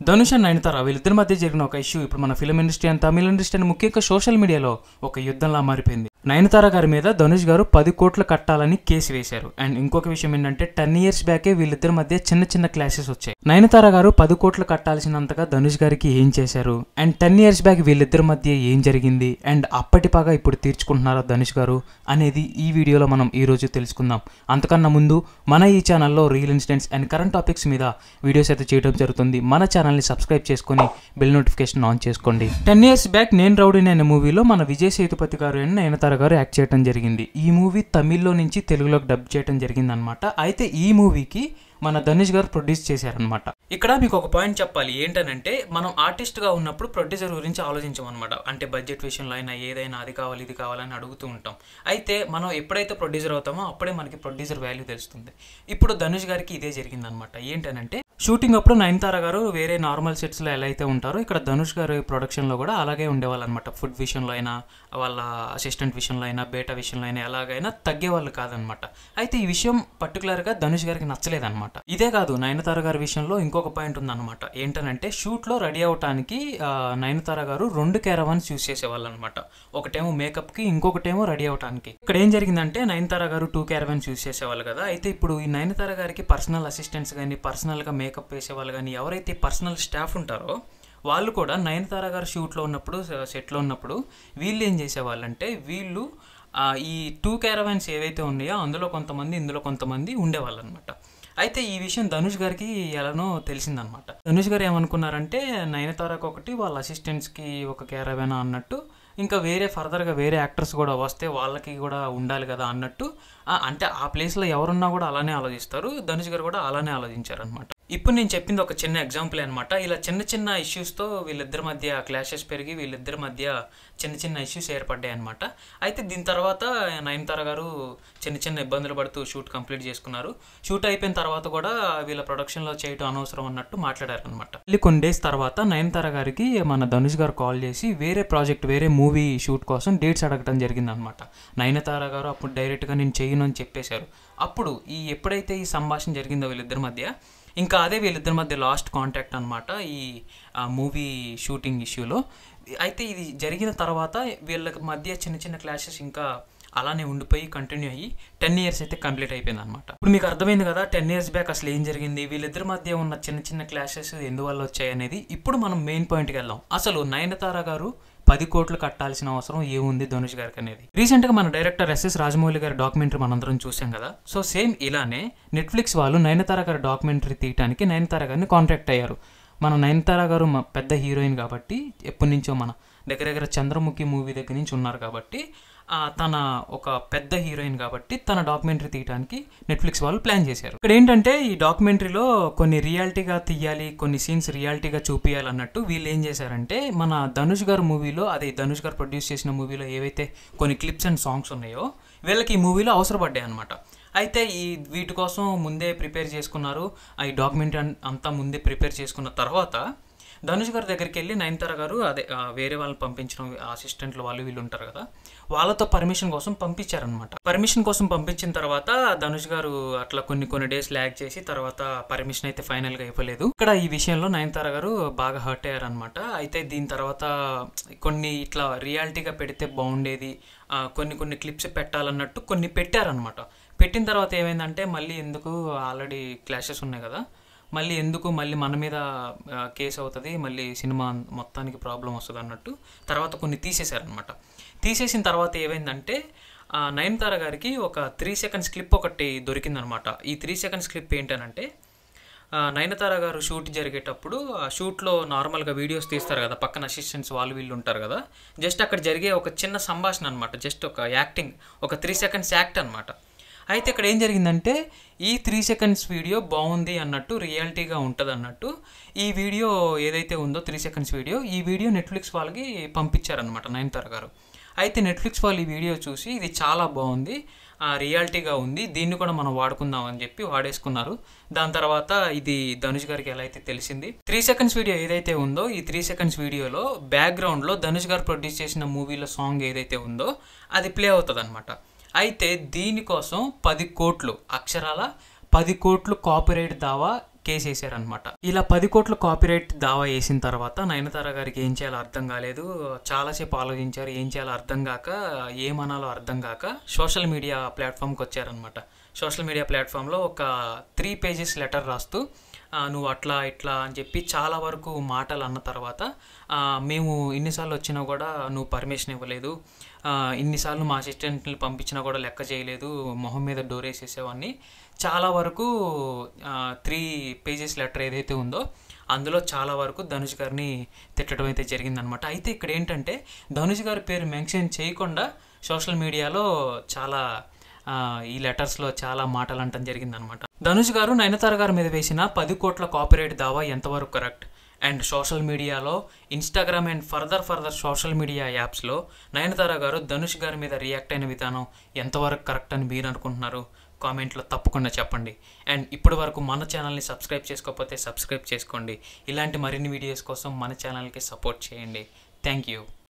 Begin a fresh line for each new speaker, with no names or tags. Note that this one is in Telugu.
ధనుష్ అండ్ నయనతార వీళ్ళిద్దరి మధ్య జరిగిన ఒక ఇష్యూ ఇప్పుడు మన film industry and Tamil industry అని ముఖ్యంగా సోషల్ మీడియాలో ఒక యుద్ధంలా మారిపోయింది. నయనతార గారి మీద ధనుష్ గారు 10 కోట్లు కట్టాలని కేసు వేశారు. అండ్ ఇంకొక విషయం ఏంటంటే 10 years బ్యాకే వీళ్ళిద్దరి మధ్య చిన్న చిన్న క్లాషెస్ వచ్చాయి. నయనతార గారు 10 కోట్లు కట్టాల్సినంతగా ధనుష్ గారికి ఏం చేశారు అండ్ 10 years బ్యాక్ వీళ్ళిద్దరి మధ్య ఏం జరిగింది అండ్ అప్పటిపాగా ఇప్పుడు తీర్చుకుంటున్నారా ధనుష్ గారు అనేది ఈ వీడియోలో మనం ఈ రోజు తెలుసుకుందాం. అంతకన్నా ముందు మన ఈ ఛానల్లో real incidents and current topics మీద వీడియోస్ అయితే చేయడం జరుగుతుంది. మన ఛానల్ని సబ్స్క్రైబ్ చేసుకొని బెల్ నోటిఫికేషన్ ఆన్ చేసుకోండి. 10 years బ్యాక్ నేను రౌడీని అనే మూవీలో మన విజయ్ సేతుపతి గారు అండ్ నయనతార గారు యాక్ట్ చేయడం జరిగింది. ఈ మూవీ తమిళ్లో నుంచి తెలుగులోకి డబ్ చేయడం జరిగింది అనమాట. అయితే ఈ మూవీకి మన ధనుష్ గారు ప్రొడ్యూస్ చేశారనమాట. ఇక్కడ మీకు ఒక పాయింట్ చెప్పాలి ఏంటనంటే మనం ఆర్టిస్ట్గా ఉన్నప్పుడు ప్రొడ్యూసర్ గురించి ఆలోచించమన్నమాట. అంటే బడ్జెట్ విషయంలో అయినా ఏదైనా అది కావాలి ఇది కావాలని అడుగుతూ ఉంటాం. అయితే మనం ఎప్పుడైతే ప్రొడ్యూసర్ అవుతామో అప్పుడే మనకి ప్రొడ్యూసర్ వాల్యూ తెలుస్తుంది. ఇప్పుడు ధనుష్ గారికి ఇదే జరిగిందనమాట. ఏంటనంటే షూటింగ్ అప్పుడు నయనతార గారు వేరే నార్మల్ సెట్స్లో ఎలా అయితే ఉంటారో ఇక్కడ ధనుష్ గారి ప్రొడక్షన్లో కూడా అలాగే ఉండేవాళ్ళు అనమాట. ఫుడ్ విషయంలో అయినా వాళ్ళ అసిస్టెంట్ విషయంలో అయినా బేటా విషయంలో అయినా ఎలాగైనా తగ్గేవాళ్ళు కాదనమాట. అయితే ఈ విషయం పర్టికులర్గా ధనుష్ గారికి నచ్చలేదన్నమాట. ఇదే కాదు నయనతార గారి విషయంలో ఇంకొక పాయింట్ ఉందన్నమాట. ఏంటనంటే షూట్లో రెడీ అవడానికి నయనతార గారు 2 క్యారవాన్స్ యూజ్ చేసేవాళ్ళు అనమాట. ఒకటేమో మేకప్కి ఇంకొకటేమో రెడీ అవడానికి. ఇక్కడ ఏం జరిగిందంటే నయనతార గారు 2 క్యారవాన్స్ యూజ్ చేసేవాళ్ళు కదా. అయితే ఇప్పుడు ఈ నయనతార గారికి పర్సనల్ అసిస్టెంట్స్ కానీ పర్సనల్గా మేకప్ వేసేవాళ్ళు కానీ ఎవరైతే పర్సనల్ స్టాఫ్ ఉంటారో వాళ్ళు కూడా నయనతార గారు షూట్లో ఉన్నప్పుడు సెట్లో ఉన్నప్పుడు వీళ్ళు ఏం చేసేవాళ్ళంటే వీళ్ళు ఈ 2 క్యారవాన్స్ ఏవైతే ఉన్నాయో అందులో కొంతమంది ఇందులో కొంతమంది ఉండేవాళ్ళు అనమాట. అయితే ఈ విషయం ధనుష్ గారికి ఎలానో తెలిసిందనమాట. ధనుష్ గారు ఏమనుకున్నారంటే నయనతారకు ఒకటి వాళ్ళ అసిస్టెంట్స్కి ఒక క్యారవాన్ అన్నట్టు ఇంకా వేరే ఫర్దర్గా వేరే యాక్టర్స్ కూడా వస్తే వాళ్ళకి కూడా ఉండాలి కదా అన్నట్టు అంటే ఆ ప్లేస్లో ఎవరున్నా కూడా అలానే ఆలోచిస్తారు. ధనుష్ గారు కూడా అలానే ఆలోచించారనమాట. ఇప్పుడు నేను చెప్పింది ఒక చిన్న ఎగ్జాంపుల్ అనమాట. ఇలా చిన్న చిన్న ఇష్యూస్తో వీళ్ళిద్దరి మధ్య క్లాషెస్ పెరిగి వీళ్ళిద్దరి మధ్య చిన్న చిన్న ఇష్యూస్ ఏర్పడ్డాయి అనమాట. అయితే దీని తర్వాత నయనతార గారు చిన్న చిన్న ఇబ్బందులు పడుతూ షూట్ కంప్లీట్ చేసుకున్నారు. షూట్ అయిపోయిన తర్వాత కూడా వీళ్ళ ప్రొడక్షన్లో చేయటం అనవసరం అన్నట్టు మాట్లాడారు అనమాట. మళ్ళీ కొన్ని డేస్ తర్వాత నయనతార గారికి మన ధనుష్ గారు కాల్ చేసి వేరే ప్రాజెక్ట్ వేరే మూవీ షూట్ కోసం డేట్స్ అడగడం జరిగిందనమాట. నయనతార గారు అప్పుడు డైరెక్ట్గా నేను చేయను అని చెప్పేశారు. అప్పుడు ఎప్పుడైతే ఈ సంభాషణ జరిగిందో వీళ్ళిద్దరి మధ్య ఇంకా అదే వీళ్ళిద్దరి మధ్య లాస్ట్ కాంటాక్ట్ అనమాట ఈ మూవీ షూటింగ్ ఇష్యూలో. అయితే ఇది జరిగిన తర్వాత వీళ్ళ మధ్య చిన్న చిన్న క్లాషెస్ ఇంకా అలానే ఉండిపోయి కంటిన్యూ అయ్యి 10 years అయితే కంప్లీట్ అయిపోయింది అనమాట. ఇప్పుడు మీకు అర్థమైంది కదా 10 years బ్యాక్ అసలు ఏం జరిగింది, వీళ్ళిద్దరి మధ్య ఉన్న చిన్న చిన్న క్లాషెస్ ఎందువల్ల వచ్చాయి అనేది. ఇప్పుడు మనం మెయిన్ పాయింట్కి వెళ్దాం. అసలు నయనతార గారు 10 కోట్లు కట్టాల్సిన అవసరం ఏముంది ధనుష్ గారికి అనేది. రీసెంట్గా మన డైరెక్టర్ ఎస్ఎస్ రాజమౌళి గారి డాక్యుమెంటరీ మనందరం చూసాం కదా. సో సేమ్ ఇలానే నెట్ఫ్లిక్స్ వాళ్ళు నయనతార గారి డాక్యుమెంటరీ తీయడానికి నయనతార గారిని కాంటాక్ట్ అయ్యారు. మన నయనతార గారు పెద్ద హీరోయిన్ కాబట్టి ఎప్పటి నుంచో మన దగ్గర చంద్రముఖి మూవీ దగ్గర నుంచి ఉన్నారు కాబట్టి తన ఒక పెద్ద హీరోయిన్ కాబట్టి తన డాక్యుమెంటరీ తీయడానికి నెట్ఫ్లిక్స్ వాళ్ళు ప్లాన్ చేశారు. ఇక్కడ ఏంటంటే ఈ డాక్యుమెంటరీలో కొన్ని రియాలిటీగా తీయాలి, కొన్ని సీన్స్ రియాలిటీగా చూపించాలి అన్నట్టు వీళ్ళు ఏం చేశారంటే మన ధనుష్ గారు మూవీలో అదే ధనుష్ గారు ప్రొడ్యూస్ చేసిన మూవీలో ఏవైతే కొన్ని క్లిప్స్ అండ్ సాంగ్స్ ఉన్నాయో వీళ్ళకి ఈ మూవీలో అవసరపడ్డాయి అనమాట. అయితే వీటి కోసం ముందే ప్రిపేర్ చేసుకున్నారు. ఈ డాక్యుమెంటరీ అంతా ముందే ప్రిపేర్ చేసుకున్న తర్వాత ధనుష్ గారి దగ్గరికి వెళ్ళి నయనతార గారు అదే వేరే వాళ్ళని పంపించడం అసిస్టెంట్లు వాళ్ళు వీళ్ళు ఉంటారు కదా వాళ్ళతో పర్మిషన్ కోసం పంపించారనమాట. పర్మిషన్ కోసం పంపించిన తర్వాత ధనుష్ గారు అట్లా కొన్ని డేస్ ల్యాగ్ చేసి తర్వాత పర్మిషన్ అయితే ఫైనల్గా ఇవ్వలేదు. ఇక్కడ ఈ విషయంలో నయనతార గారు బాగా హర్ట్ అయ్యారనమాట. అయితే దీని తర్వాత కొన్ని ఇట్లా రియాలిటీగా పెడితే బాగుండేది, కొన్ని క్లిప్స్ పెట్టాలన్నట్టు కొన్ని పెట్టారనమాట. పెట్టిన తర్వాత ఏమైందంటే మళ్ళీ ఎందుకు ఆల్రెడీ క్లాషెస్ ఉన్నాయి కదా మళ్ళీ మన మీద కేసు అవుతుంది, మళ్ళీ సినిమా మొత్తానికి ప్రాబ్లం వస్తుంది అన్నట్టు తర్వాత కొన్ని తీసేశారనమాట. తీసేసిన తర్వాత ఏమైందంటే నయనతార గారికి ఒక 3 seconds క్లిప్ ఒకటి దొరికిందనమాట. ఈ 3 seconds క్లిప్ ఏంటనంటే నయనతార గారు షూట్ జరిగేటప్పుడు ఆ షూట్లో నార్మల్గా వీడియోస్ తీస్తారు కదా పక్కన అసిస్టెంట్స్ వాళ్ళు వీళ్ళు ఉంటారు కదా, జస్ట్ అక్కడ జరిగే ఒక చిన్న సంభాషణ అనమాట. జస్ట్ ఒక యాక్టింగ్, ఒక 3 seconds యాక్ట్ అనమాట. అయితే ఇక్కడ ఏం జరిగిందంటే ఈ 3 seconds వీడియో బాగుంది అన్నట్టు రియాలిటీగా ఉంటుంది అన్నట్టు ఈ వీడియో ఏదైతే ఉందో 3 seconds వీడియో ఈ వీడియో నెట్ఫ్లిక్స్ వాళ్ళకి పంపించారనమాట నయనతార గారు. అయితే నెట్ఫ్లిక్స్ వాళ్ళు ఈ వీడియో చూసి ఇది చాలా బాగుంది, రియాలిటీగా ఉంది, దీన్ని కూడా మనం వాడుకుందాం అని చెప్పి వాడేసుకున్నారు. దాని తర్వాత ఇది ధనుష్ గారికి ఎలా అయితే తెలిసింది 3 seconds వీడియో ఏదైతే ఉందో ఈ 3 seconds వీడియోలో బ్యాక్గ్రౌండ్లో ధనుష్ గారు ప్రొడ్యూస్ చేసిన మూవీలో సాంగ్ ఏదైతే ఉందో అది ప్లే అవుతుంది అనమాట. అయితే దీనికోసం 10 కోట్లు అక్షరాల 10 కోట్లు కాపీరైట్ దావా కేసు వేసారనమాట. ఇలా 10 కోట్ల కాపీరైట్ దావా వేసిన తర్వాత నయనతార గారికి ఏం చేయాలో అర్థం కాలేదు. చాలాసేపు ఆలోచించారు. ఏం చేయాలో అర్థం కాక, ఏమనాలో అర్థం కాక సోషల్ మీడియా ప్లాట్ఫామ్కి వచ్చారనమాట. సోషల్ మీడియా ప్లాట్ఫామ్లో ఒక 3 పేజెస్ లెటర్ రాస్తూ నువ్వు అట్లా ఇట్లా అని చెప్పి చాలా వరకు మాటలు అన్న తర్వాత, మేము ఇన్నిసార్లు వచ్చినా కూడా నువ్వు పర్మిషన్ ఇవ్వలేదు, ఇన్నిసార్లు మా అసిస్టెంట్ని పంపించినా కూడా లెక్క చేయలేదు, మొహం మీద డోర్ వేసేసేవాడిని, చాలా వరకు 3 పేజెస్ లెటర్ ఏదైతే ఉందో అందులో చాలా వరకు ధనుష్ గారిని తిట్టడం అయితే జరిగిందనమాట. అయితే ఇక్కడ ఏంటంటే ధనుష్ గారి పేరు మెన్షన్ చేయకుండా సోషల్ మీడియాలో చాలా ఈ లెటర్స్లో చాలా మాటలు అంటం జరిగిందనమాట. ధనుష్ గారు నయనతార గారి మీద వేసిన 10 కోట్ల కాపీరైట్ దావా ఎంతవరకు కరెక్ట్, అండ్ సోషల్ మీడియాలో Instagram and further social media యాప్స్లో నయనతార గారు ధనుష్ గారి మీద రియాక్ట్ అయిన విధానం ఎంతవరకు కరెక్ట్ అని మీరు అనుకుంటున్నారు? కామెంట్లో తప్పకుండా చెప్పండి. అండ్ ఇప్పటి వరకు మన ఛానల్ని సబ్స్క్రైబ్ చేసుకోకపోతే సబ్స్క్రైబ్ చేసుకోండి. ఇలాంటి మరిన్ని వీడియోస్ కోసం మన ఛానల్కి సపోర్ట్ చేయండి. Thank you.